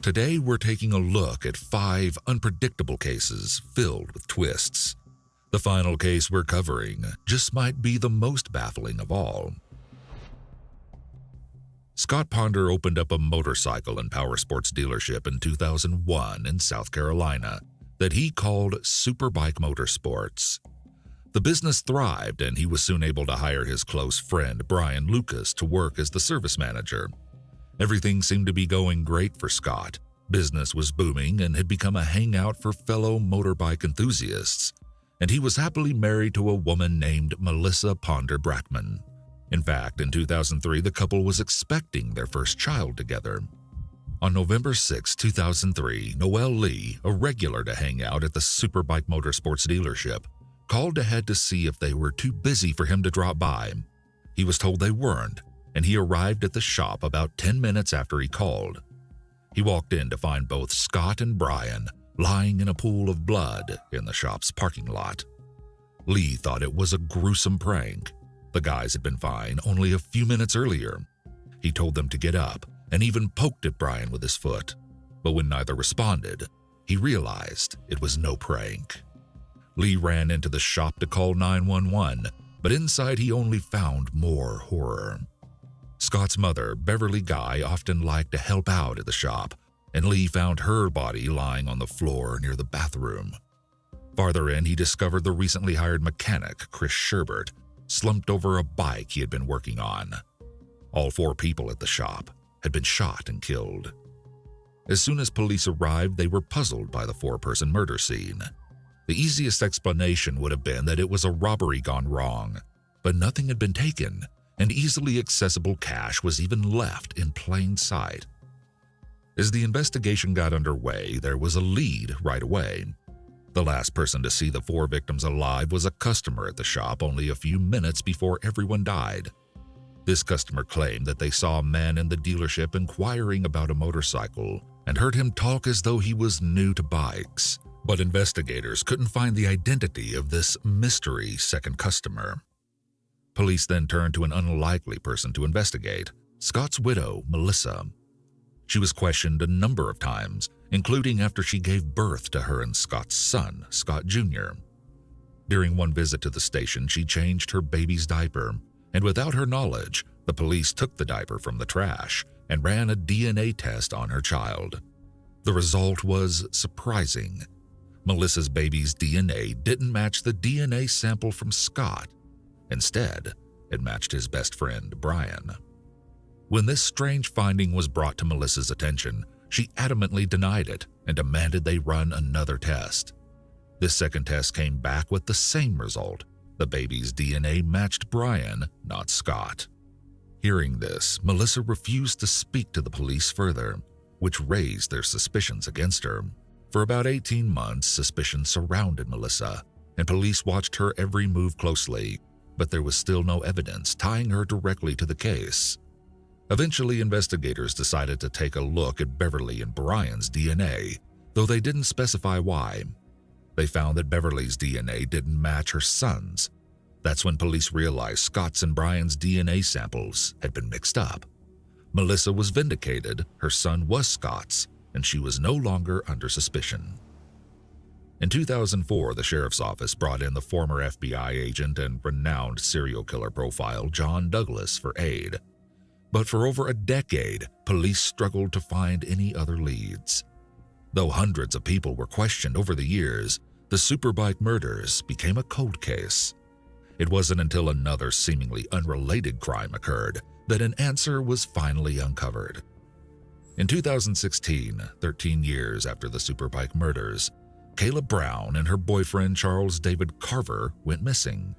Today, we're taking a look at 5 unpredictable cases filled with twists. The final case we're covering just might be the most baffling of all. Scott Ponder opened up a motorcycle and powersports dealership in 2001 in South Carolina that he called Superbike Motorsports. The business thrived, and he was soon able to hire his close friend Brian Lucas to work as the service manager. Everything seemed to be going great for Scott. Business was booming and had become a hangout for fellow motorbike enthusiasts, and he was happily married to a woman named Melissa Ponder Brackman. In fact, in 2003, the couple was expecting their first child together. On November 6, 2003, Noel Lee, a regular to hang out at the Superbike Motorsports dealership, called ahead to see if they were too busy for him to drop by. He was told they weren't, and he arrived at the shop about 10 minutes after he called. He walked in to find both Scott and Brian lying in a pool of blood in the shop's parking lot. Lee thought it was a gruesome prank. The guys had been fine only a few minutes earlier. He told them to get up and even poked at Brian with his foot. But when neither responded, he realized it was no prank. Lee ran into the shop to call 911, but inside he only found more horror. Scott's mother, Beverly Guy, often liked to help out at the shop, and Lee found her body lying on the floor near the bathroom. Farther in, he discovered the recently hired mechanic, Chris Sherbert, slumped over a bike he had been working on. All 4 people at the shop had been shot and killed. As soon as police arrived, they were puzzled by the 4-person murder scene. The easiest explanation would have been that it was a robbery gone wrong, but nothing had been taken, and easily accessible cash was even left in plain sight. As the investigation got underway, there was a lead right away. The last person to see the 4 victims alive was a customer at the shop only a few minutes before everyone died. This customer claimed that they saw a man in the dealership inquiring about a motorcycle and heard him talk as though he was new to bikes, but investigators couldn't find the identity of this mystery second customer. Police then turned to an unlikely person to investigate, Scott's widow, Melissa. She was questioned a number of times, including after she gave birth to her and Scott's son, Scott Jr. During one visit to the station, she changed her baby's diaper, and without her knowledge, the police took the diaper from the trash and ran a DNA test on her child. The result was surprising. Melissa's baby's DNA didn't match the DNA sample from Scott. Instead, it matched his best friend, Brian. When this strange finding was brought to Melissa's attention, she adamantly denied it and demanded they run another test. This second test came back with the same result. The baby's DNA matched Brian, not Scott. Hearing this, Melissa refused to speak to the police further, which raised their suspicions against her. For about 18 months, suspicion surrounded Melissa, and police watched her every move closely, but there was still no evidence tying her directly to the case. Eventually, investigators decided to take a look at Beverly and Brian's DNA, though they didn't specify why. They found that Beverly's DNA didn't match her son's. That's when police realized Scott's and Brian's DNA samples had been mixed up. Melissa was vindicated, her son was Scott's, and she was no longer under suspicion. In 2004, the sheriff's office brought in the former FBI agent and renowned serial killer profile John Douglas for aid. But for over a decade, police struggled to find any other leads. Though hundreds of people were questioned over the years, the Superbike murders became a cold case. It wasn't until another seemingly unrelated crime occurred that an answer was finally uncovered. In 2016, 13 years after the Superbike murders, Kayla Brown and her boyfriend Charles David Carver went missing.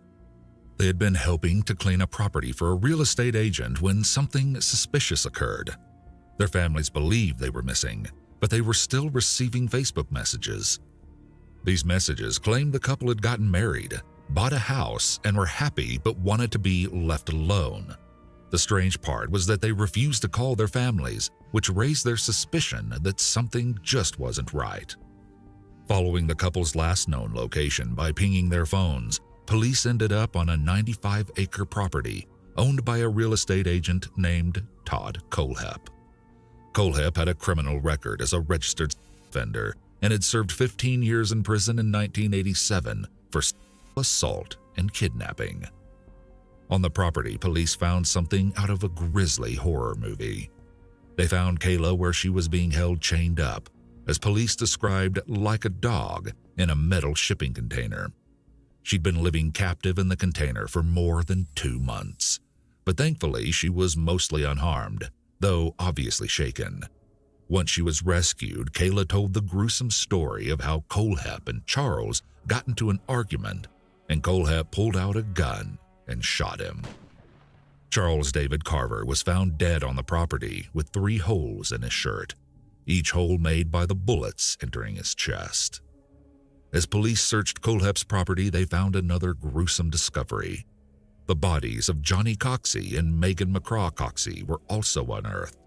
They had been helping to clean a property for a real estate agent when something suspicious occurred. Their families believed they were missing, but they were still receiving Facebook messages. These messages claimed the couple had gotten married, bought a house, and were happy but wanted to be left alone. The strange part was that they refused to call their families, which raised their suspicion that something just wasn't right. Following the couple's last known location by pinging their phones, police ended up on a 95-acre property owned by a real estate agent named Todd Kohlhepp. Kohlhepp had a criminal record as a registered offender and had served 15 years in prison in 1987 for assault and kidnapping. On the property, police found something out of a grisly horror movie. They found Kayla where she was being held chained up, as police described like a dog, in a metal shipping container. She'd been living captive in the container for more than 2 months, but thankfully she was mostly unharmed, though obviously shaken. Once she was rescued, Kayla told the gruesome story of how Kohlhepp and Charles got into an argument, and Kohlhepp pulled out a gun and shot him. Charles David Carver was found dead on the property with 3 holes in his shirt, each hole made by the bullets entering his chest. As police searched Kohlhepp's property, they found another gruesome discovery. The bodies of Johnny Coxey and Megan McCraw Coxey were also unearthed.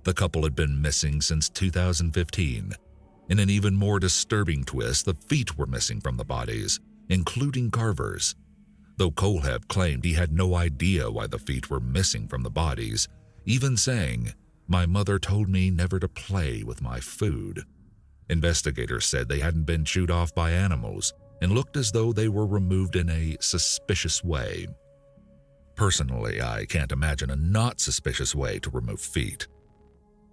The couple had been missing since 2015. In an even more disturbing twist, the feet were missing from the bodies, including Carver's. Though Kohlhepp claimed he had no idea why the feet were missing from the bodies, even saying, "My mother told me never to play with my food." Investigators said they hadn't been chewed off by animals and looked as though they were removed in a suspicious way. Personally, I can't imagine a not suspicious way to remove feet.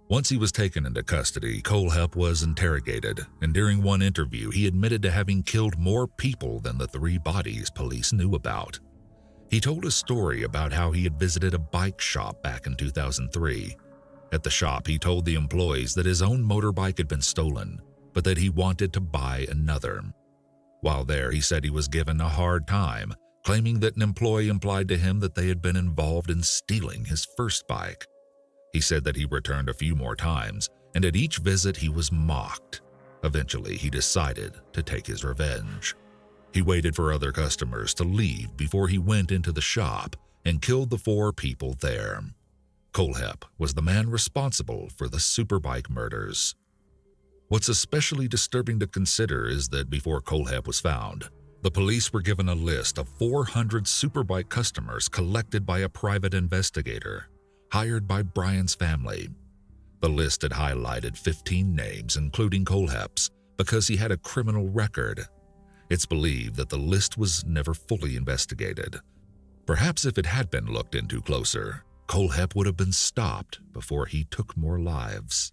Once he was taken into custody, Kohlhepp was interrogated, and during one interview he admitted to having killed more people than the 3 bodies police knew about. He told a story about how he had visited a bike shop back in 2003. At the shop, he told the employees that his own motorbike had been stolen, but that he wanted to buy another. While there, he said he was given a hard time, claiming that an employee implied to him that they had been involved in stealing his first bike. He said that he returned a few more times, and at each visit he was mocked. Eventually, he decided to take his revenge. He waited for other customers to leave before he went into the shop and killed the 4 people there. Kohlhepp was the man responsible for the Superbike murders. What's especially disturbing to consider is that before Kohlhepp was found, the police were given a list of 400 Superbike customers collected by a private investigator hired by Brian's family. The list had highlighted 15 names, including Kohlhepp's, because he had a criminal record. It's believed that the list was never fully investigated. Perhaps if it had been looked into closer, Kohlhepp would have been stopped before he took more lives.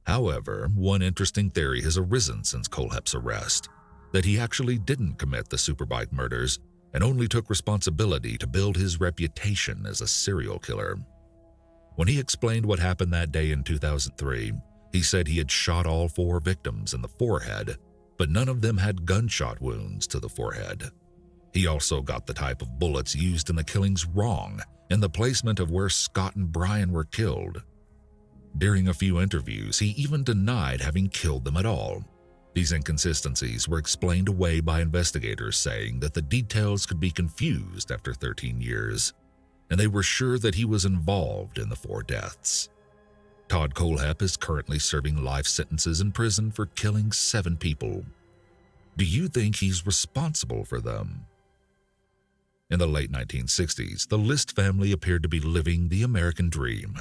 However, one interesting theory has arisen since Kohlhepp's arrest, that he actually didn't commit the Superbike murders and only took responsibility to build his reputation as a serial killer. When he explained what happened that day in 2003, he said he had shot all 4 victims in the forehead, but none of them had gunshot wounds to the forehead. He also got the type of bullets used in the killings wrong and the placement of where Scott and Brian were killed. During a few interviews, he even denied having killed them at all. These inconsistencies were explained away by investigators, saying that the details could be confused after 13 years. And they were sure that he was involved in the 4 deaths. Todd Kohlhepp is currently serving life sentences in prison for killing 7 people. Do you think he's responsible for them? In the late 1960s, the List family appeared to be living the American dream.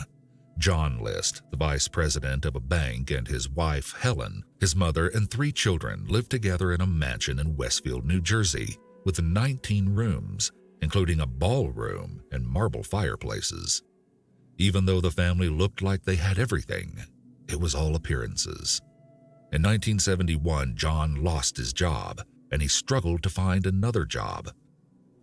John List, the vice president of a bank, and his wife, Helen, his mother, and 3 children lived together in a mansion in Westfield, New Jersey, with 19 rooms, including a ballroom and marble fireplaces. Even though the family looked like they had everything, it was all appearances. In 1971, John lost his job, and he struggled to find another job.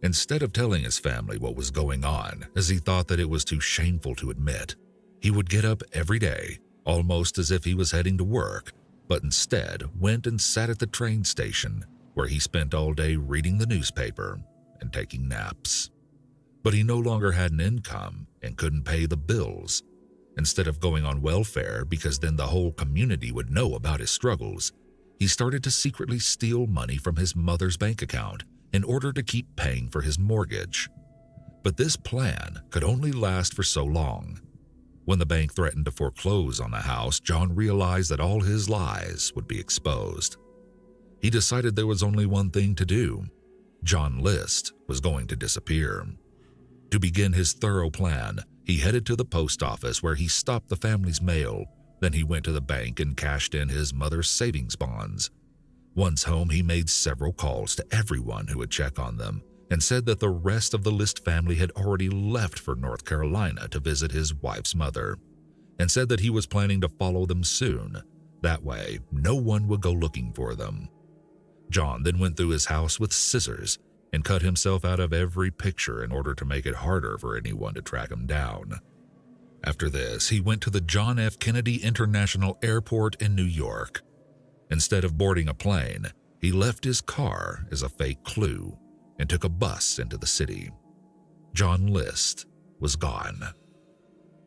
Instead of telling his family what was going on, as he thought that it was too shameful to admit, he would get up every day, almost as if he was heading to work, but instead went and sat at the train station, where he spent all day reading the newspaper and taking naps. But he no longer had an income and couldn't pay the bills. Instead of going on welfare, because then the whole community would know about his struggles, he started to secretly steal money from his mother's bank account in order to keep paying for his mortgage. But this plan could only last for so long. When the bank threatened to foreclose on the house, John realized that all his lies would be exposed. He decided there was only one thing to do. John List was going to disappear. To begin his thorough plan, He headed to the post office where he stopped the family's mail. Then he went to the bank and cashed in his mother's savings bonds. Once home, he made several calls to everyone who would check on them and said that the rest of the List family had already left for North Carolina to visit his wife's mother, and said that he was planning to follow them soon. That way, no one would go looking for them. John then went through his house with scissors and cut himself out of every picture in order to make it harder for anyone to track him down. After this, he went to the John F. Kennedy International Airport in New York. Instead of boarding a plane, he left his car as a fake clue and took a bus into the city. John List was gone.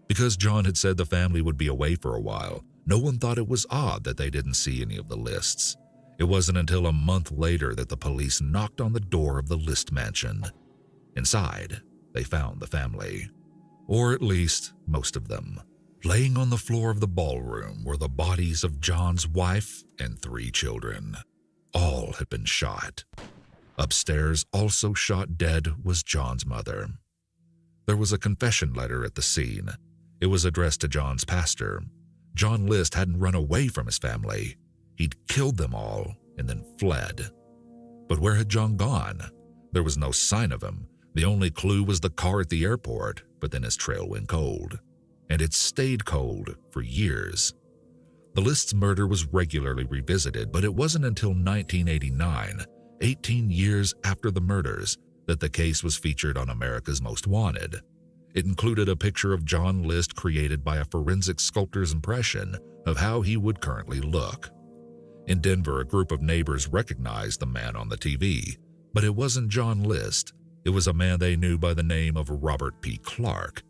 Because John had said the family would be away for a while, no one thought it was odd that they didn't see any of the Lists. It wasn't until a month later that the police knocked on the door of the List mansion. Inside, they found the family, or at least most of them. Laying on the floor of the ballroom were the bodies of John's wife and 3 children. All had been shot. Upstairs, also shot dead, was John's mother. There was a confession letter at the scene. It was addressed to John's pastor. John List hadn't run away from his family. He'd killed them all and then fled. But where had John gone? There was no sign of him. The only clue was the car at the airport, but then his trail went cold. And it stayed cold for years. The List's murder was regularly revisited, but it wasn't until 1989, 18 years after the murders, that the case was featured on America's Most Wanted. It included a picture of John List created by a forensic sculptor's impression of how he would currently look. In Denver, a group of neighbors recognized the man on the TV, but it wasn't John List. It was a man they knew by the name of Robert P. Clark.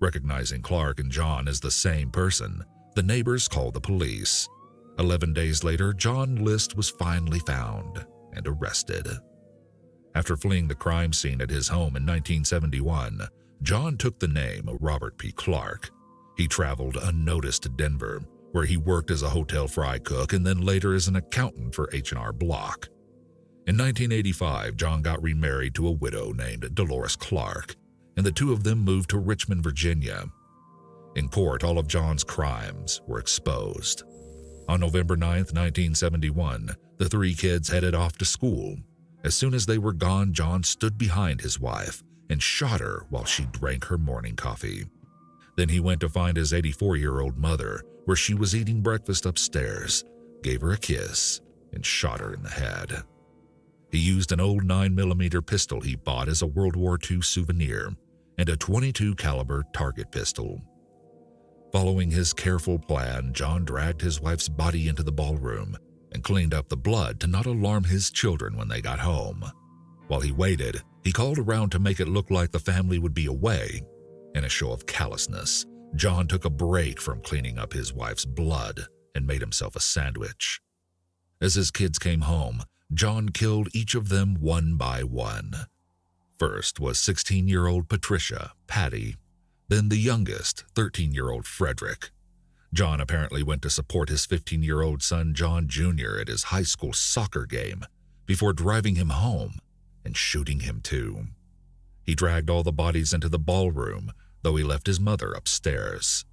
Recognizing Clark and John as the same person, the neighbors called the police. 11 days later, John List was finally found and arrested. After fleeing the crime scene at his home in 1971, John took the name Robert P. Clark. He traveled unnoticed to Denver, where he worked as a hotel fry cook and then later as an accountant for H&R Block. In 1985, John got remarried to a widow named Dolores Clark, and the two of them moved to Richmond, Virginia. In court, all of John's crimes were exposed. On November 9, 1971, the 3 kids headed off to school. As soon as they were gone, John stood behind his wife and shot her while she drank her morning coffee. Then he went to find his 84-year-old mother, where she was eating breakfast upstairs, gave her a kiss, and shot her in the head. He used an old 9mm pistol he bought as a World War II souvenir and a .22 caliber target pistol. Following his careful plan, John dragged his wife's body into the ballroom and cleaned up the blood to not alarm his children when they got home. While he waited, he called around to make it look like the family would be away. In a show of callousness, John took a break from cleaning up his wife's blood and made himself a sandwich. As his kids came home, John killed each of them one by one. First was 16-year-old Patricia, Patty, then the youngest, 13-year-old Frederick. John apparently went to support his 15-year-old son John Jr. at his high school soccer game before driving him home and shooting him too. He dragged all the bodies into the ballroom, though he left his mother upstairs.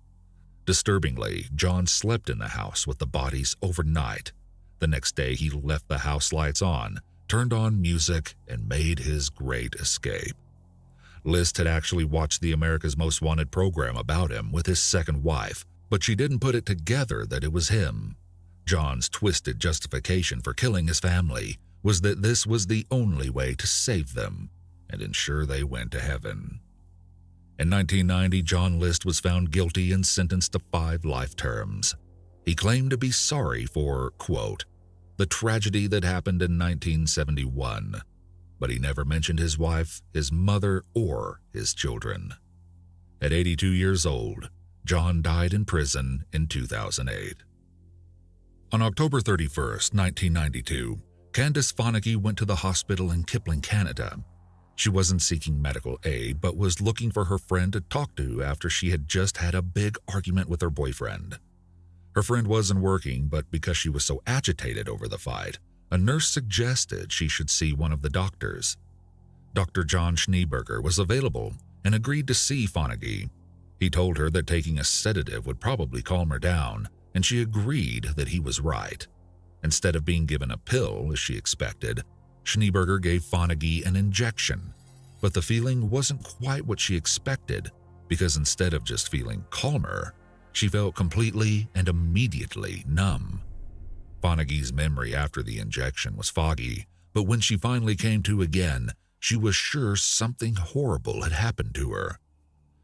Disturbingly, John slept in the house with the bodies overnight. The next day, he left the house lights on, turned on music, and made his great escape. List had actually watched the America's Most Wanted program about him with his second wife, but she didn't put it together that it was him. John's twisted justification for killing his family was that this was the only way to save them and ensure they went to heaven. In 1990, John List was found guilty and sentenced to 5 life terms. He claimed to be sorry for, quote, the tragedy that happened in 1971, but he never mentioned his wife, his mother, or his children. At 82 years old, John died in prison in 2008. On October 31, 1992, Candace Fonagy went to the hospital in Kipling, Canada. She wasn't seeking medical aid, but was looking for her friend to talk to after she had just had a big argument with her boyfriend. Her friend wasn't working, but because she was so agitated over the fight, a nurse suggested she should see one of the doctors. Dr. John Schneeberger was available and agreed to see Fonagy. He told her that taking a sedative would probably calm her down, and she agreed that he was right. Instead of being given a pill, as she expected, Schneeberger gave Fonagy an injection, but the feeling wasn't quite what she expected, because instead of just feeling calmer, she felt completely and immediately numb. Fonagy's memory after the injection was foggy, but when she finally came to again, she was sure something horrible had happened to her.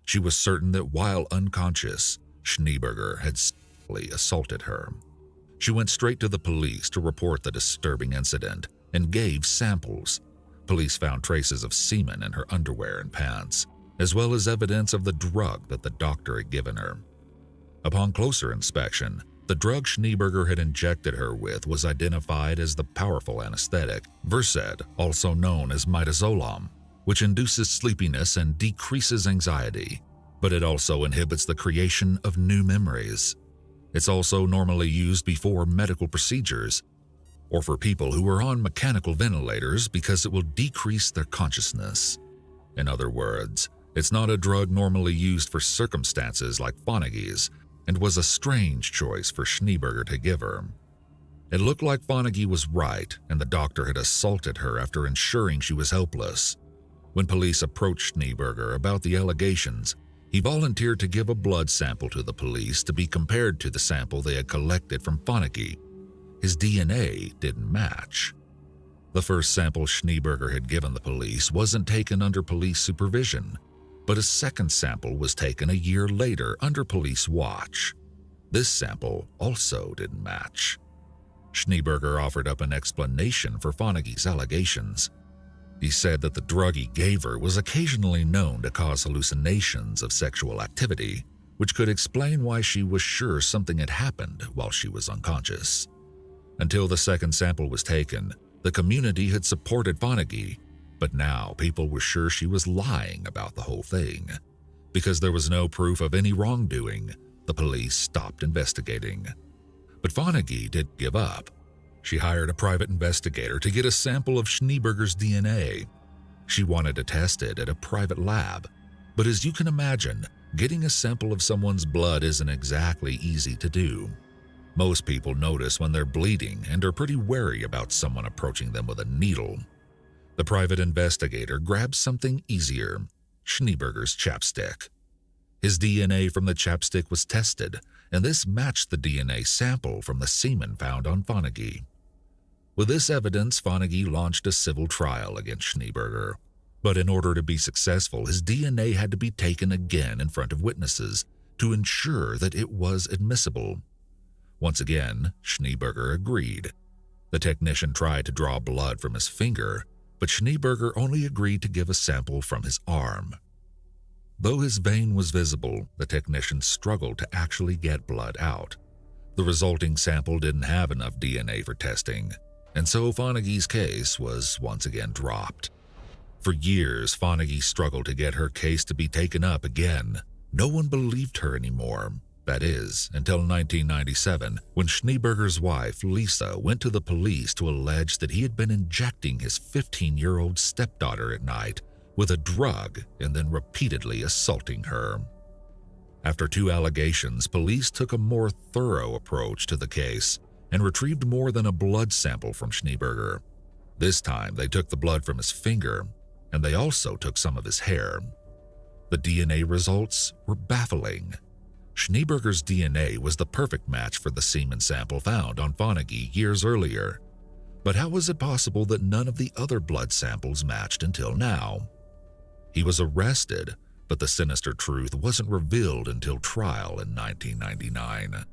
She was certain that while unconscious, Schneeberger had sexually assaulted her. She went straight to the police to report the disturbing incident and gave samples. Police found traces of semen in her underwear and pants, as well as evidence of the drug that the doctor had given her. Upon closer inspection, the drug Schneeberger had injected her with was identified as the powerful anesthetic Versed, also known as midazolam, which induces sleepiness and decreases anxiety, but it also inhibits the creation of new memories. It's also normally used before medical procedures or for people who are on mechanical ventilators because it will decrease their consciousness. In other words, it's not a drug normally used for circumstances like Fonagy's, and was a strange choice for Schneeberger to give her. It looked like Fonagy was right and the doctor had assaulted her after ensuring she was helpless. When police approached Schneeberger about the allegations, he volunteered to give a blood sample to the police to be compared to the sample they had collected from Fonagy. His DNA didn't match. The first sample Schneeberger had given the police wasn't taken under police supervision, but a second sample was taken a year later under police watch. This sample also didn't match. Schneeberger offered up an explanation for Fonagy's allegations. He said that the drug he gave her was occasionally known to cause hallucinations of sexual activity, which could explain why she was sure something had happened while she was unconscious. Until the second sample was taken, the community had supported Fonagy, but now people were sure she was lying about the whole thing. Because there was no proof of any wrongdoing, the police stopped investigating. But Fonagy didn't give up. She hired a private investigator to get a sample of Schneeberger's DNA. She wanted to test it at a private lab, but as you can imagine, getting a sample of someone's blood isn't exactly easy to do. Most people notice when they're bleeding and are pretty wary about someone approaching them with a needle. The private investigator grabbed something easier, Schneeberger's chapstick. His DNA from the chapstick was tested, and this matched the DNA sample from the semen found on Fonagy. With this evidence, Fonagy launched a civil trial against Schneeberger. But in order to be successful, his DNA had to be taken again in front of witnesses to ensure that it was admissible. Once again, Schneeberger agreed. The technician tried to draw blood from his finger, but Schneeberger only agreed to give a sample from his arm. Though his vein was visible, the technician struggled to actually get blood out. The resulting sample didn't have enough DNA for testing, and so Fonagy's case was once again dropped. For years, Fonagy struggled to get her case to be taken up again. No one believed her anymore. That is, until 1997, when Schneeberger's wife, Lisa, went to the police to allege that he had been injecting his 15-year-old stepdaughter at night with a drug and then repeatedly assaulting her. After 2 allegations, police took a more thorough approach to the case and retrieved more than a blood sample from Schneeberger. This time, they took the blood from his finger, and they also took some of his hair. The DNA results were baffling. Schneeberger's DNA was the perfect match for the semen sample found on Fonagy years earlier. But how was it possible that none of the other blood samples matched until now? He was arrested, but the sinister truth wasn't revealed until trial in 1999.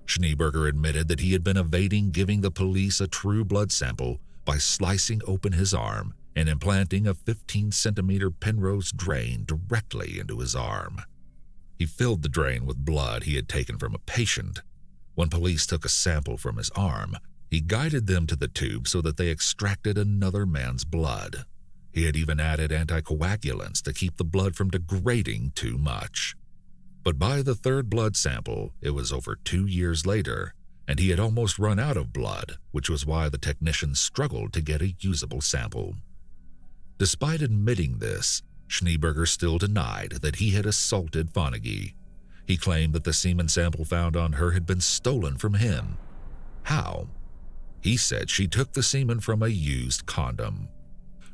Schneeberger admitted that he had been evading giving the police a true blood sample by slicing open his arm and implanting a 15-centimeter Penrose drain directly into his arm. He filled the drain with blood he had taken from a patient. When police took a sample from his arm, he guided them to the tube so that they extracted another man's blood. He had even added anticoagulants to keep the blood from degrading too much. But by the third blood sample, it was over 2 years later, and he had almost run out of blood, which was why the technician struggled to get a usable sample. Despite admitting this, Schneeberger still denied that he had assaulted Fonagy. He claimed that the semen sample found on her had been stolen from him. How? He said she took the semen from a used condom.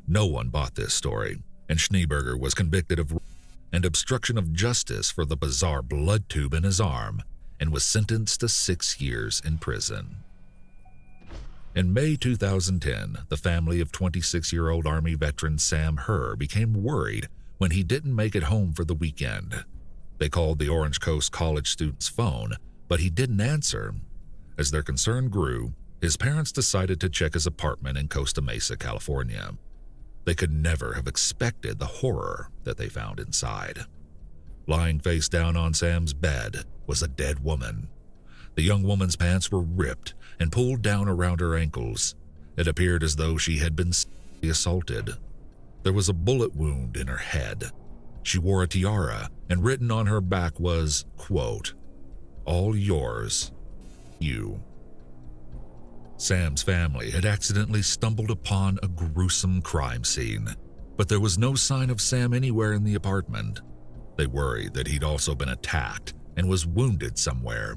No one bought this story, and Schneeberger was convicted of rape and obstruction of justice for the bizarre blood tube in his arm and was sentenced to 6 years in prison. In May 2010, the family of 26-year-old Army veteran Sam Herr became worried when he didn't make it home for the weekend. They called the Orange Coast College student's phone, but he didn't answer. As their concern grew, his parents decided to check his apartment in Costa Mesa, California. They could never have expected the horror that they found inside. Lying face down on Sam's bed was a dead woman. The young woman's pants were ripped and pulled down around her ankles. It appeared as though she had been sexually assaulted. There was a bullet wound in her head. She wore a tiara, and written on her back was, quote, "All yours, you." Sam's family had accidentally stumbled upon a gruesome crime scene, but there was no sign of Sam anywhere in the apartment. They worried that he'd also been attacked and was wounded somewhere.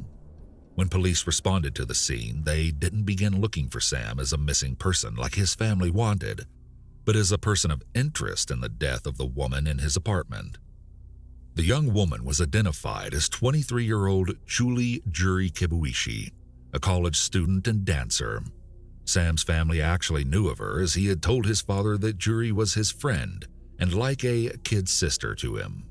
When police responded to the scene, they didn't begin looking for Sam as a missing person like his family wanted, but as a person of interest in the death of the woman in his apartment. The young woman was identified as 23-year-old Julie Juri Kibuishi, a college student and dancer. Sam's family actually knew of her, as he had told his father that Juri was his friend and like a kid sister to him.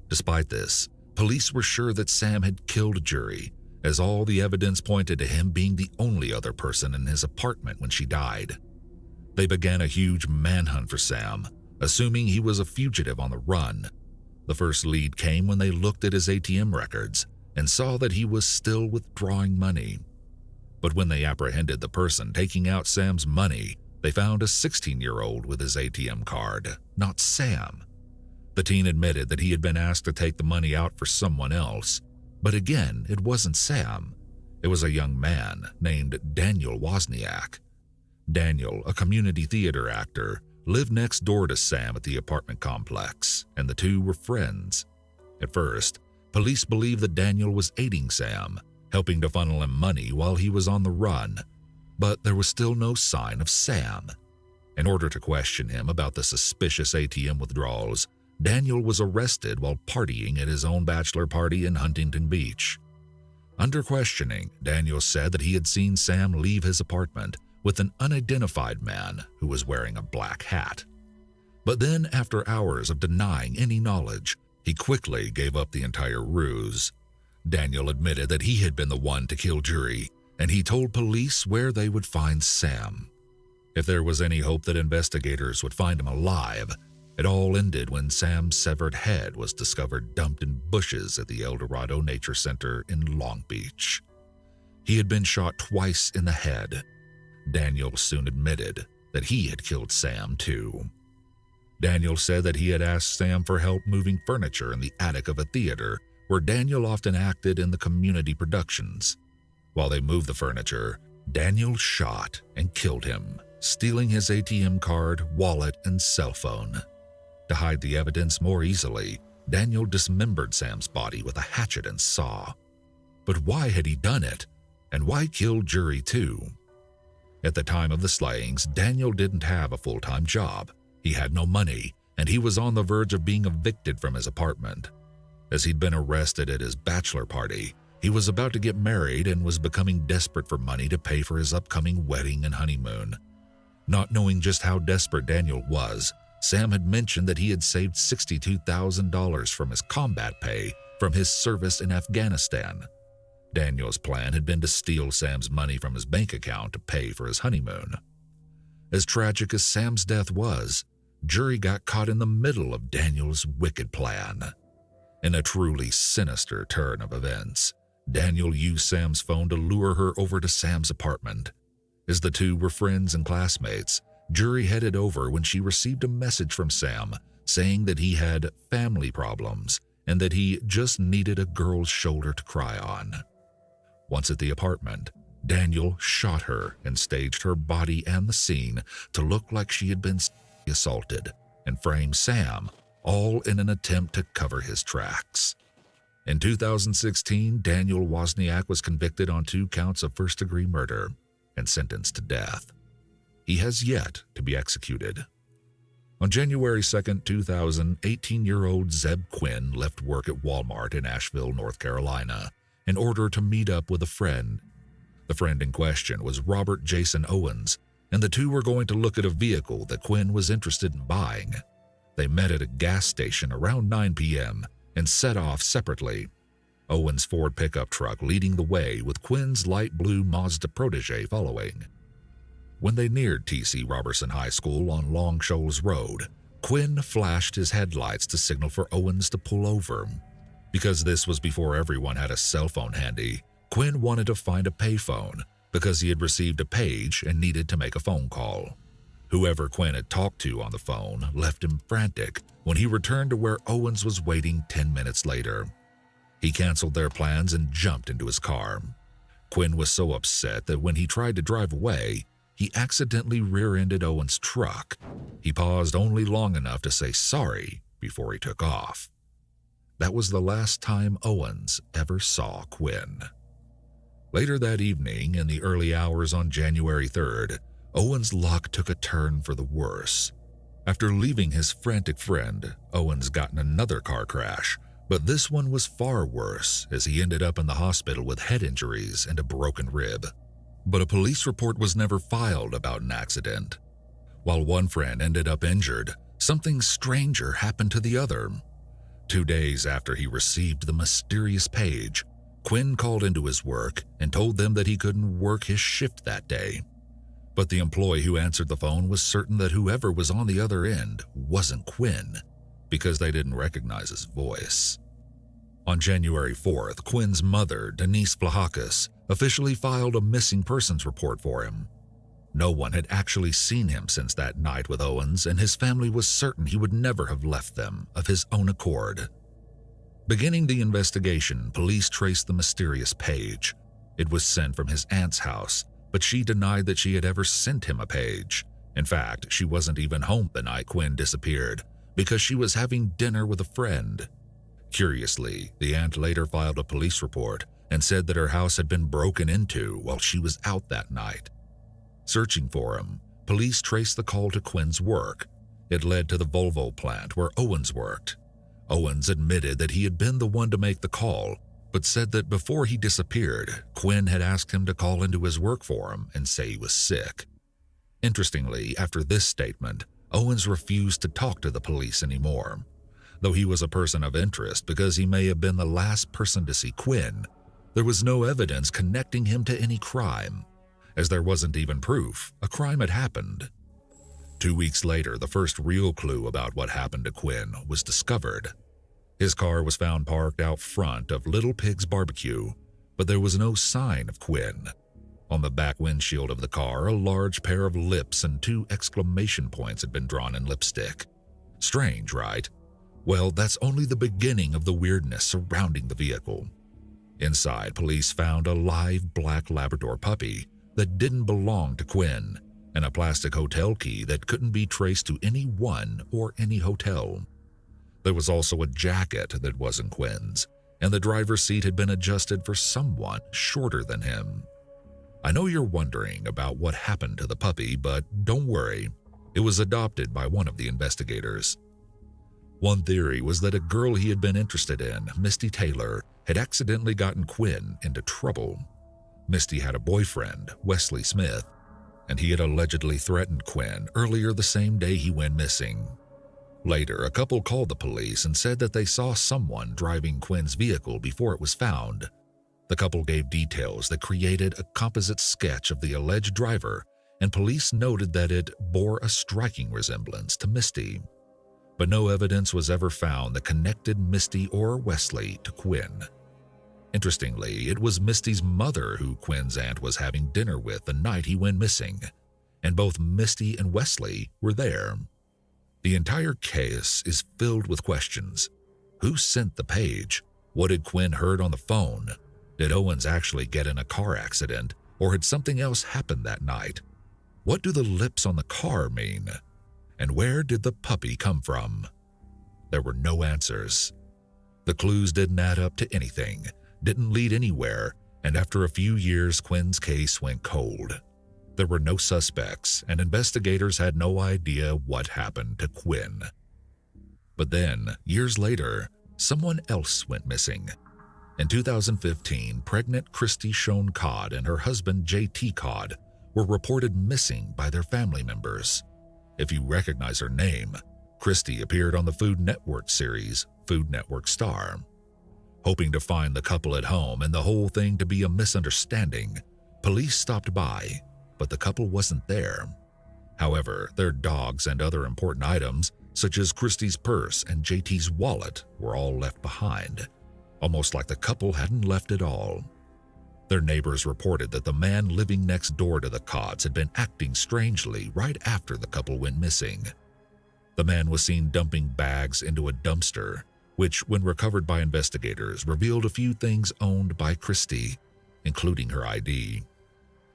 Despite this, police were sure that Sam had killed Juri, as all the evidence pointed to him being the only other person in his apartment when she died. They began a huge manhunt for Sam, assuming he was a fugitive on the run. The first lead came when they looked at his ATM records and saw that he was still withdrawing money. But when they apprehended the person taking out Sam's money, they found a 16-year-old with his ATM card, not Sam. The teen admitted that he had been asked to take the money out for someone else, but again, it wasn't Sam. It was a young man named Daniel Wozniak. Daniel, a community theater actor, lived next door to Sam at the apartment complex, and the two were friends. At first, police believed that Daniel was aiding Sam, helping to funnel him money while he was on the run, but there was still no sign of Sam. In order to question him about the suspicious ATM withdrawals, Daniel was arrested while partying at his own bachelor party in Huntington Beach. Under questioning, Daniel said that he had seen Sam leave his apartment with an unidentified man who was wearing a black hat. But then, after hours of denying any knowledge, he quickly gave up the entire ruse. Daniel admitted that he had been the one to kill Juri, and he told police where they would find Sam. If there was any hope that investigators would find him alive, it all ended when Sam's severed head was discovered dumped in bushes at the El Dorado Nature Center in Long Beach. He had been shot twice in the head. Daniel soon admitted that he had killed Sam too. Daniel said that he had asked Sam for help moving furniture in the attic of a theater where Daniel often acted in the community productions. While they moved the furniture, Daniel shot and killed him, stealing his ATM card, wallet, and cell phone. To hide the evidence more easily, Daniel dismembered Sam's body with a hatchet and saw. But why had he done it? And why kill Juri too? At the time of the slayings, Daniel didn't have a full-time job. He had no money, and he was on the verge of being evicted from his apartment. As he'd been arrested at his bachelor party, he was about to get married and was becoming desperate for money to pay for his upcoming wedding and honeymoon. Not knowing just how desperate Daniel was, Sam had mentioned that he had saved $62,000 from his combat pay from his service in Afghanistan. Daniel's plan had been to steal Sam's money from his bank account to pay for his honeymoon. As tragic as Sam's death was, Juri got caught in the middle of Daniel's wicked plan. In a truly sinister turn of events, Daniel used Sam's phone to lure her over to Sam's apartment. As the two were friends and classmates, Juri headed over when she received a message from Sam saying that he had family problems and that he just needed a girl's shoulder to cry on. Once at the apartment, Daniel shot her and staged her body and the scene to look like she had been assaulted and framed Sam all in an attempt to cover his tracks. In 2016, Daniel Wozniak was convicted on 2 counts of first-degree murder and sentenced to death. He has yet to be executed. On January 2, 2000, 18-year-old Zeb Quinn left work at Walmart in Asheville, North Carolina, in order to meet up with a friend. The friend in question was Robert Jason Owens, and the two were going to look at a vehicle that Quinn was interested in buying. They met at a gas station around 9 p.m. and set off separately, Owens' Ford pickup truck leading the way with Quinn's light blue Mazda Protege following. When they neared T.C. Robertson High School on Long Shoals Road, Quinn flashed his headlights to signal for Owens to pull over. Because this was before everyone had a cell phone handy, Quinn wanted to find a payphone because he had received a page and needed to make a phone call. Whoever Quinn had talked to on the phone left him frantic when he returned to where Owens was waiting 10 minutes later. He canceled their plans and jumped into his car. Quinn was so upset that when he tried to drive away, he accidentally rear-ended Owens' truck. He paused only long enough to say sorry before he took off. That was the last time Owens ever saw Quinn. Later that evening, in the early hours on January 3rd, Owens' luck took a turn for the worse. After leaving his frantic friend, Owens got in another car crash, but this one was far worse as he ended up in the hospital with head injuries and a broken rib. But a police report was never filed about an accident. While one friend ended up injured, something stranger happened to the other. 2 days after he received the mysterious page, Quinn called into his work and told them that he couldn't work his shift that day. But the employee who answered the phone was certain that whoever was on the other end wasn't Quinn, because they didn't recognize his voice. On January 4th, Quinn's mother, Denise Vlahakis, officially filed a missing persons report for him. No one had actually seen him since that night with Owens, and his family was certain he would never have left them of his own accord. Beginning the investigation, police traced the mysterious page. It was sent from his aunt's house, but she denied that she had ever sent him a page. In fact, she wasn't even home the night Quinn disappeared, because she was having dinner with a friend. Curiously, the aunt later filed a police report and said that her house had been broken into while she was out that night. Searching for him, police traced the call to Quinn's work. It led to the Volvo plant where Owens worked. Owens admitted that he had been the one to make the call, but said that before he disappeared, Quinn had asked him to call into his work for him and say he was sick. Interestingly, after this statement, Owens refused to talk to the police anymore. Though he was a person of interest because he may have been the last person to see Quinn, there was no evidence connecting him to any crime, as there wasn't even proof a crime had happened. 2 weeks later, the first real clue about what happened to Quinn was discovered. His car was found parked out front of Little Pig's Barbecue, but there was no sign of Quinn. On the back windshield of the car, a large pair of lips and 2 exclamation points had been drawn in lipstick. Strange, right? Well, that's only the beginning of the weirdness surrounding the vehicle. Inside, police found a live black Labrador puppy that didn't belong to Quinn, and a plastic hotel key that couldn't be traced to any one or any hotel. There was also a jacket that wasn't Quinn's, and the driver's seat had been adjusted for someone shorter than him. I know you're wondering about what happened to the puppy, but don't worry, it was adopted by one of the investigators. One theory was that a girl he had been interested in, Misty Taylor, had accidentally gotten Quinn into trouble. Misty had a boyfriend, Wesley Smith, and he had allegedly threatened Quinn earlier the same day he went missing. Later, a couple called the police and said that they saw someone driving Quinn's vehicle before it was found. The couple gave details that created a composite sketch of the alleged driver, and police noted that it bore a striking resemblance to Misty. But no evidence was ever found that connected Misty or Wesley to Quinn. Interestingly, it was Misty's mother who Quinn's aunt was having dinner with the night he went missing, and both Misty and Wesley were there. The entire case is filled with questions. Who sent the page? What had Quinn heard on the phone? Did Owens actually get in a car accident, or had something else happened that night? What do the lips on the car mean? And where did the puppy come from? There were no answers. The clues didn't add up to anything, didn't lead anywhere, and after a few years, Quinn's case went cold. There were no suspects, and investigators had no idea what happened to Quinn. But then, years later, someone else went missing. In 2015, pregnant Christy Shone Codd and her husband J.T. Codd were reported missing by their family members. If you recognize her name, Christy appeared on the Food Network series Food Network Star. Hoping to find the couple at home and the whole thing to be a misunderstanding, police stopped by, but the couple wasn't there. However, their dogs and other important items, such as Christy's purse and JT's wallet, were all left behind, almost like the couple hadn't left at all. Their neighbors reported that the man living next door to the Codds had been acting strangely right after the couple went missing. The man was seen dumping bags into a dumpster, which, when recovered by investigators, revealed a few things owned by Christy, including her ID.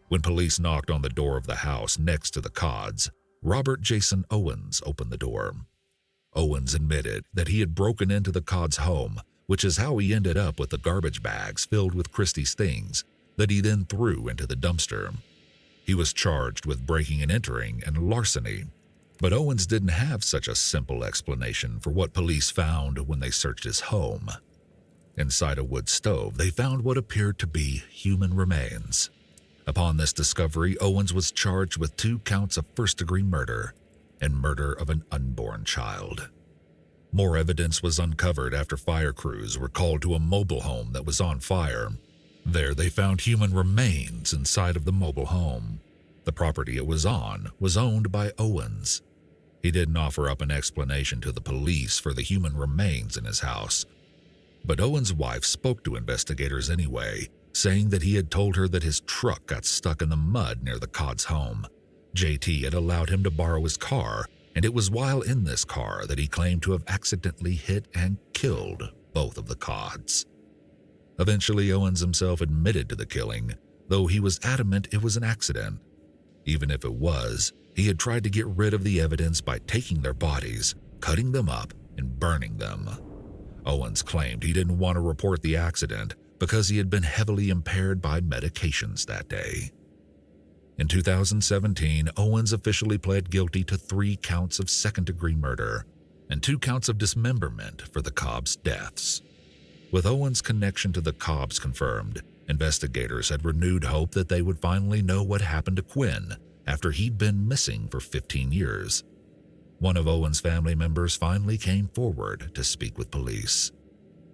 When police knocked on the door of the house next to the Codds, Robert Jason Owens opened the door. Owens admitted that he had broken into the Codds' home, which is how he ended up with the garbage bags filled with Christy's things that he then threw into the dumpster. He was charged with breaking and entering and larceny, but Owens didn't have such a simple explanation for what police found when they searched his home. Inside a wood stove, they found what appeared to be human remains. Upon this discovery, Owens was charged with 2 counts of first-degree murder and murder of an unborn child. More evidence was uncovered after fire crews were called to a mobile home that was on fire. There they found human remains inside of the mobile home. The property it was on was owned by Owens. He didn't offer up an explanation to the police for the human remains in his house, but Owens' wife spoke to investigators anyway, saying that he had told her that his truck got stuck in the mud near the Codds' home. JT had allowed him to borrow his car, and it was while in this car that he claimed to have accidentally hit and killed both of the Codds. Eventually, Owens himself admitted to the killing, though he was adamant it was an accident. Even if it was, he had tried to get rid of the evidence by taking their bodies, cutting them up, and burning them. Owens claimed he didn't want to report the accident because he had been heavily impaired by medications that day. In 2017, Owens officially pled guilty to 3 counts of second-degree murder and 2 counts of dismemberment for the Cobbs' deaths. With Owens' connection to the Cobbs confirmed, investigators had renewed hope that they would finally know what happened to Quinn after he'd been missing for 15 years. One of Owens' family members finally came forward to speak with police.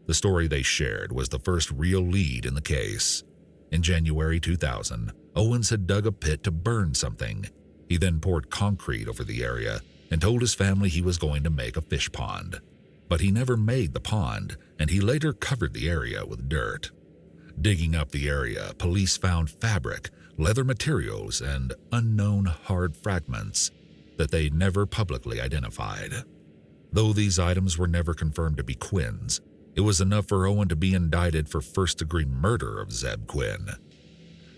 The story they shared was the first real lead in the case. In January 2000, Owens had dug a pit to burn something. He then poured concrete over the area and told his family he was going to make a fish pond. But he never made the pond, and he later covered the area with dirt. Digging up the area, police found fabric, leather materials, and unknown hard fragments that they never publicly identified. Though these items were never confirmed to be Quinn's, it was enough for Owen to be indicted for first-degree murder of Zeb Quinn.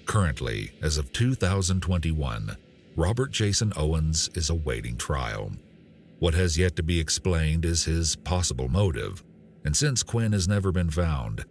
Currently, as of 2021, Robert Jason Owens is awaiting trial. What has yet to be explained is his possible motive, and since Quinn has never been found,